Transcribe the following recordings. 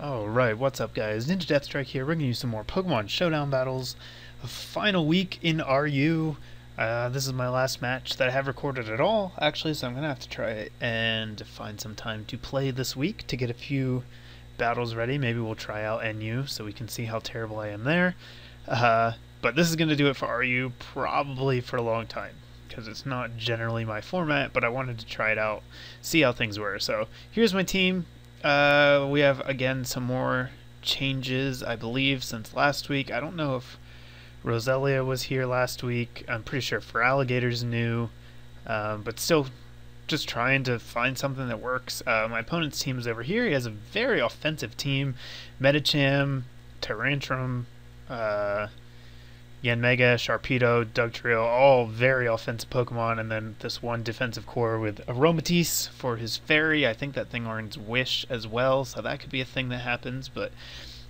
Alright, what's up guys? NinjaDeathStrike here, bringing you some more Pokemon Showdown battles. A final week in RU. This is my last match that I have recorded at all, actually, so I'm going to have to try it and find some time to play this week to get a few battles ready. Maybe we'll try out NU so we can see how terrible I am there. But this is going to do it for RU, probably for a long time, because it's not generally my format, but I wanted to try it out, see how things were. So here's my team. We have, again, some more changes, I believe, since last week. I don't know if Roselia was here last week. I'm pretty sure Feraligator's new, but still just trying to find something that works. My opponent's team is over here. He has a very offensive team. Medicham, Tyrantrum, Yanmega, Sharpedo, Dugtrio, all very offensive Pokemon, and then this one defensive core with Aromatisse for his fairy. I think that thing earns Wish as well, so that could be a thing that happens, but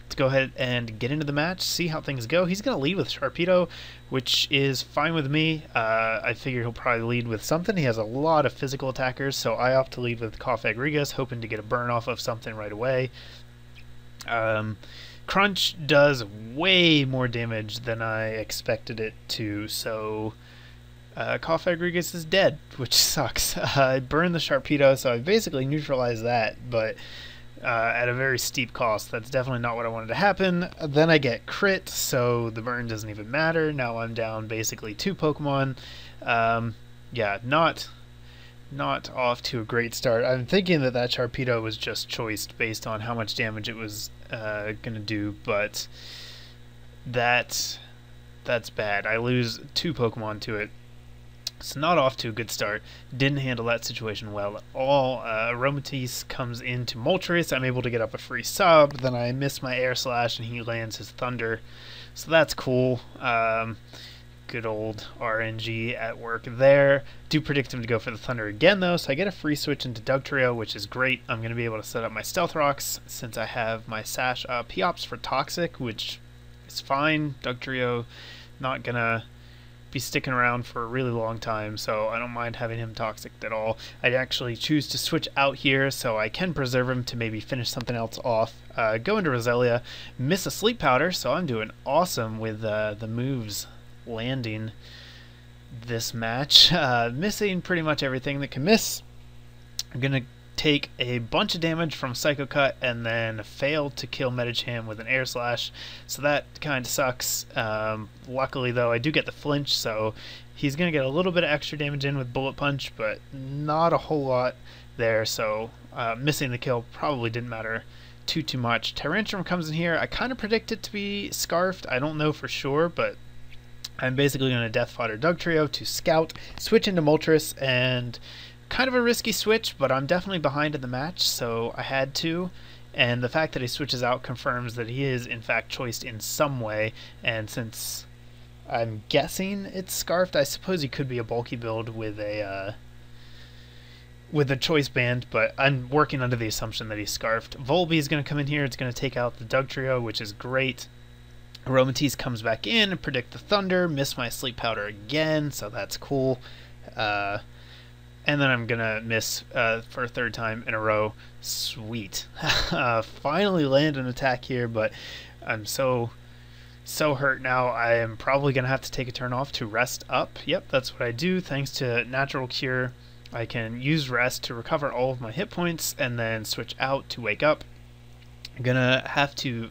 let's go ahead and get into the match, see how things go. He's going to lead with Sharpedo, which is fine with me. I figure he'll probably lead with something. He has a lot of physical attackers, so I opt to lead with Cofagrigus, hoping to get a burn off of something right away. Crunch does way more damage than I expected it to, so Cofagrigus is dead, which sucks. I burned the Sharpedo, so I basically neutralized that, but at a very steep cost. That's definitely not what I wanted to happen. Then I get crit, so the burn doesn't even matter. Now I'm down basically 2 Pokemon. Yeah, not off to a great start. I'm thinking that Sharpedo was just choiced based on how much damage it was gonna do, but that's bad. I lose 2 Pokemon to it. It's not off to a good start. Didn't handle that situation well at all. Aromatisse comes into Moltres. I'm able to get up a free sub. Then I miss my Air Slash and he lands his Thunder. So that's cool. Good old RNG at work there. Do predict him to go for the Thunder again, though, so I get a free switch into Dugtrio, which is great. I'm going to be able to set up my Stealth Rocks since I have my Sash P-Ops for Toxic, which is fine. Dugtrio not going to be sticking around for a really long time, so I don't mind having him Toxic at all. I'd actually choose to switch out here so I can preserve him to maybe finish something else off. Go into Roselia, miss a Sleep Powder, so I'm doing awesome with the moves landing this match. Missing pretty much everything that can miss. I'm gonna take a bunch of damage from Psycho Cut and then fail to kill Medicham with an Air Slash, so that kind of sucks. Luckily though, I do get the flinch, so he's gonna get a little bit of extra damage in with Bullet Punch, but not a whole lot there, so missing the kill probably didn't matter too much. Tyrantrum comes in here. I kind of predict it to be Scarfed. I don't know for sure, but I'm basically going to Death Fodder Dugtrio to Scout, switch into Moltres, and kind of a risky switch, but I'm definitely behind in the match, so I had to. And the fact that he switches out confirms that he is, in fact, choiced in some way, and since I'm guessing it's Scarfed, I suppose he could be a bulky build with a choice band, but I'm working under the assumption that he's Scarfed. Volbeat is going to come in here. It's going to take out the Dugtrio, which is great. Aromatisse comes back in and predict the Thunder, miss my Sleep Powder again, so that's cool. And then I'm gonna miss for a 3rd time in a row. Sweet. Finally land an attack here, but I'm so hurt now. I am probably gonna have to take a turn off to rest up. Yep, that's what I do. Thanks to Natural Cure, I can use rest to recover all of my hit points and then switch out to wake up. I'm gonna have to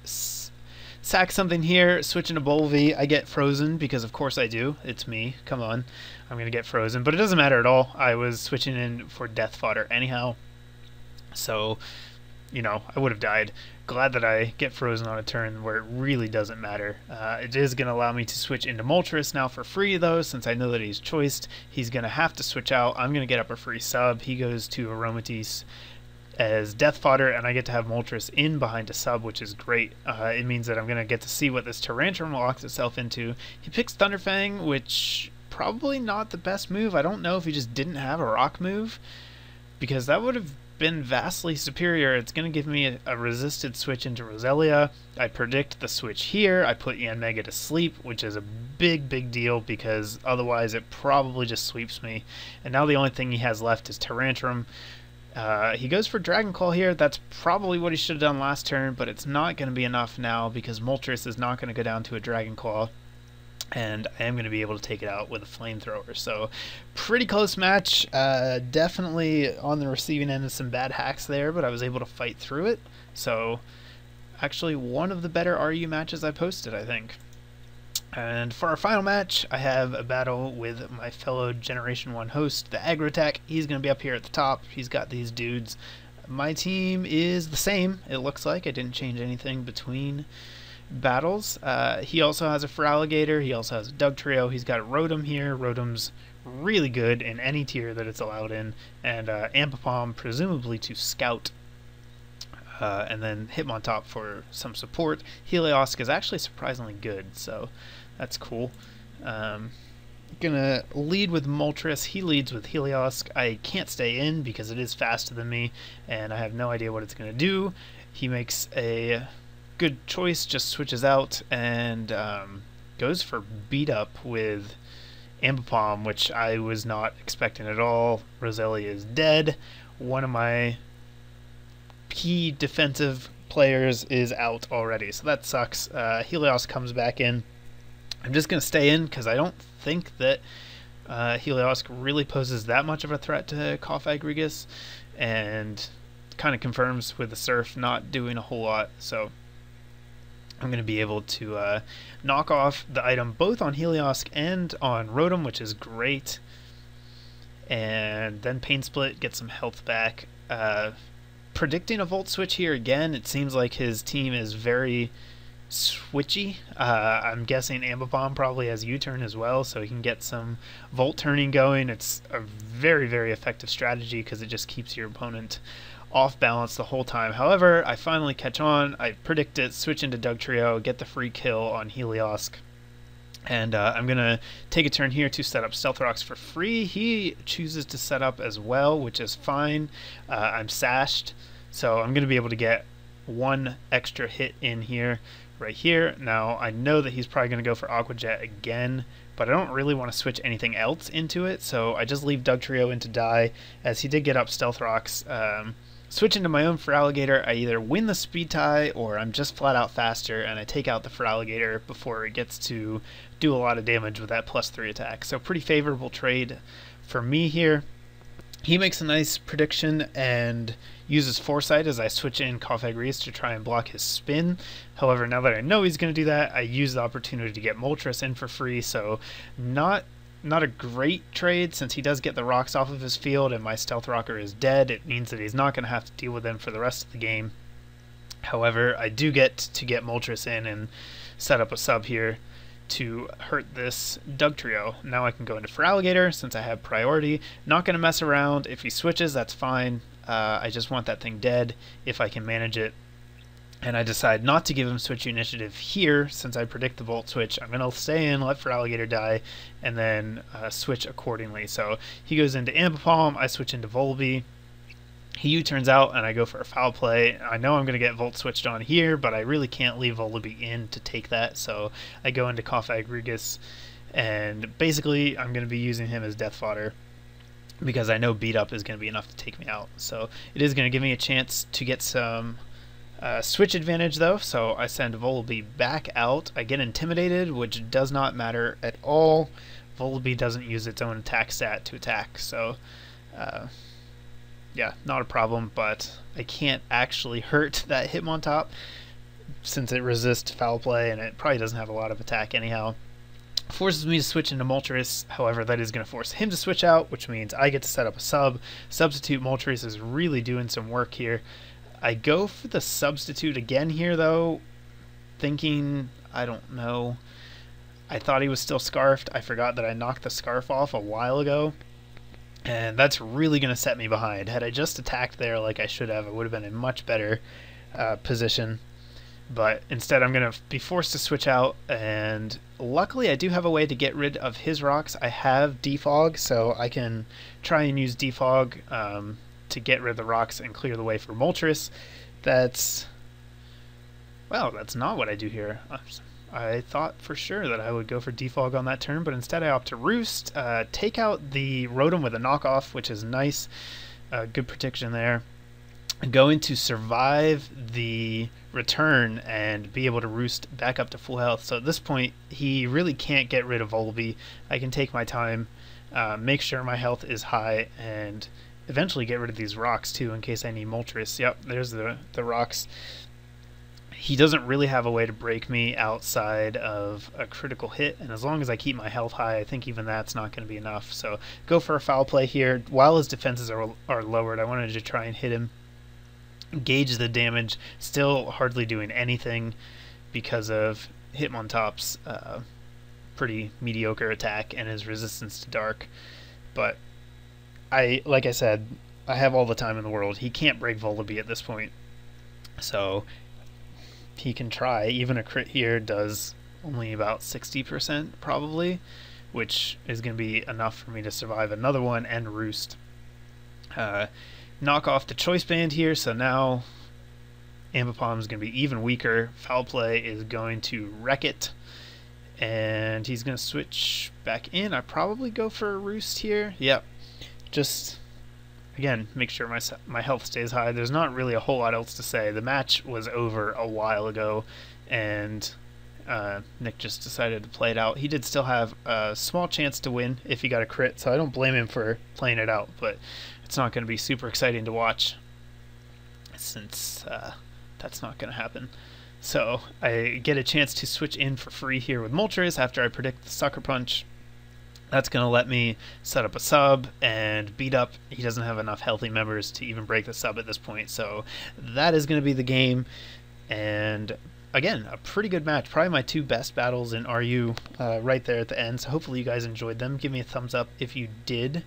sack something here, switch into Bolvie. I get frozen because of course I do. It's me. Come on. I'm going to get frozen, but it doesn't matter at all. I was switching in for Death Fodder anyhow. So, you know, I would have died. Glad that I get frozen on a turn where it really doesn't matter. It is going to allow me to switch into Moltres now for free, though, since I know that he's choiced. He's going to have to switch out. I'm going to get up a free sub. He goes to Aromatisse as Death Fodder, and I get to have Moltres in behind a sub, which is great. It means that I'm going to get to see what this Tyrantrum locks itself into. He picks Thunderfang, which probably not the best move. I don't know if he just didn't have a rock move, because that would have been vastly superior. It's going to give me a resisted switch into Roselia. I predict the switch here. I put Yanmega to sleep, which is a big deal, because otherwise it probably just sweeps me. And now the only thing he has left is Tyrantrum. He goes for Dragon Claw here. That's probably what he should have done last turn, but it's not going to be enough now because Moltres is not going to go down to a Dragon Claw, and I am going to be able to take it out with a Flamethrower. So pretty close match. Definitely on the receiving end of some bad hacks there, but I was able to fight through it. So actually one of the better RU matches I posted, I think. And for our final match, I have a battle with my fellow Generation 1 host, the Aggro Attack. He's going to be up here at the top. He's got these dudes. My team is the same, it looks like. I didn't change anything between battles. He also has a Feraligatr. He also has a Dugtrio. He's got Rotom here. Rotom's really good in any tier that it's allowed in. And Ambipom, presumably to scout. And then Hitmontop for some support. Heliolisk is actually surprisingly good, so that's cool. Gonna lead with Moltres. He leads with Heliolisk. I can't stay in because it is faster than me, and I have no idea what it's gonna do. He makes a good choice, just switches out, and goes for Beat Up with Ambipom, which I was not expecting at all. Roselia is dead. One of my key defensive players is out already, so that sucks. Helios comes back in. I'm just going to stay in because I don't think that Helios really poses that much of a threat to Cofagrigus, and kind of confirms with the Surf not doing a whole lot, so I'm going to be able to knock off the item both on Helios and on Rotom, which is great. And then Pain Split, get some health back. Predicting a Volt Switch here again. It seems like his team is very switchy. I'm guessing Ambipom probably has U-turn as well, so he can get some Volt turning going. It's a very, very effective strategy because it just keeps your opponent off balance the whole time. However, I finally catch on. I predict it, switch into Dugtrio, get the free kill on Heliolisk. And I'm going to take a turn here to set up Stealth Rocks for free. He chooses to set up as well, which is fine. I'm sashed, so I'm going to be able to get one extra hit in here, right here. Now, I know that he's probably going to go for Aqua Jet again, but I don't really want to switch anything else into it, so I just leave Dugtrio in to die, as he did get up Stealth Rocks. Switch into my own Feraligatr, I either win the speed tie or I'm just flat out faster and I take out the Feraligatr before it gets to do a lot of damage with that +3 attack. So pretty favorable trade for me here. He makes a nice prediction and uses Foresight as I switch in Cofagrigus to try and block his spin. However, now that I know he's going to do that, I use the opportunity to get Moltres in for free, so not a great trade since he does get the rocks off of his field and my Stealth Rocker is dead. It means that he's not going to have to deal with them for the rest of the game. However, I do get to get Moltres in and set up a sub here to hurt this Dugtrio. Now I can go into Feraligatr since I have priority. Not going to mess around. If he switches, that's fine. I just want that thing dead if I can manage it. And I decide not to give him switch initiative here since I predict the Volt Switch. I'm going to stay in, let Feraligatr die, and then switch accordingly. So he goes into Ambipom, I switch into Volby. He U-turns out, and I go for a foul play. I know I'm going to get Volt Switched on here, but I really can't leave Volby in to take that. So I go into Cofagrigus, and basically I'm going to be using him as death fodder, because I know Beat Up is going to be enough to take me out. So it is going to give me a chance to get some switch advantage though, so I send Volby back out. I get Intimidated, which does not matter at all. Volby doesn't use its own attack stat to attack, so yeah, not a problem, but I can't actually hurt that Hitmontop since it resists foul play and it probably doesn't have a lot of attack anyhow. Forces me to switch into Moltres, however that is going to force him to switch out, which means I get to set up a sub. Substitute Moltres is really doing some work here. I go for the substitute again here though, thinking, I don't know, I thought he was still Scarfed. I forgot that I knocked the Scarf off a while ago, and that's really going to set me behind. Had I just attacked there like I should have, I would have been in much better position. But instead I'm going to be forced to switch out, and luckily I do have a way to get rid of his rocks. I have Defog, so I can try and use Defog to get rid of the rocks and clear the way for Moltres. That's not what I do here. I thought for sure that I would go for Defog on that turn, but instead I opt to Roost, take out the Rotom with a knockoff, which is nice. good protection there. Going to survive the return and be able to roost back up to full health. So at this point, he really can't get rid of Volby. I can take my time, make sure my health is high, and eventually get rid of these rocks too in case I need Moltres. Yep, there's the rocks. He doesn't really have a way to break me outside of a critical hit, and as long as I keep my health high, I think even that's not going to be enough. So go for a foul play here. While his defenses are lowered, I wanted to try and hit him. Gauge the damage, still hardly doing anything because of Hitmontop's pretty mediocre attack and his resistance to dark. But like I said, I have all the time in the world. He can't break Volby at this point, so he can try. Even a crit here does only about 60% probably, which is going to be enough for me to survive another one and roost. Knock off the choice band here, so now Ambipom is going to be even weaker. Foul play is going to wreck it, and he's going to switch back in. I probably go for a roost here. Yep, just again make sure my health stays high. There's not really a whole lot else to say. The match was over a while ago, and Nick just decided to play it out. He did still have a small chance to win if he got a crit, so I don't blame him for playing it out, but it's not going to be super exciting to watch since that's not going to happen. So I get a chance to switch in for free here with Moltres after I predict the Sucker Punch. That's going to let me set up a sub and beat up. He doesn't have enough healthy members to even break the sub at this point, so that is going to be the game. And again, a pretty good match. Probably my two best battles in RU right there at the end, so hopefully you guys enjoyed them. Give me a thumbs up if you did.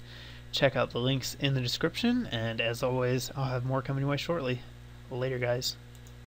Check out the links in the description, and as always, I'll have more coming your way shortly. Later, guys.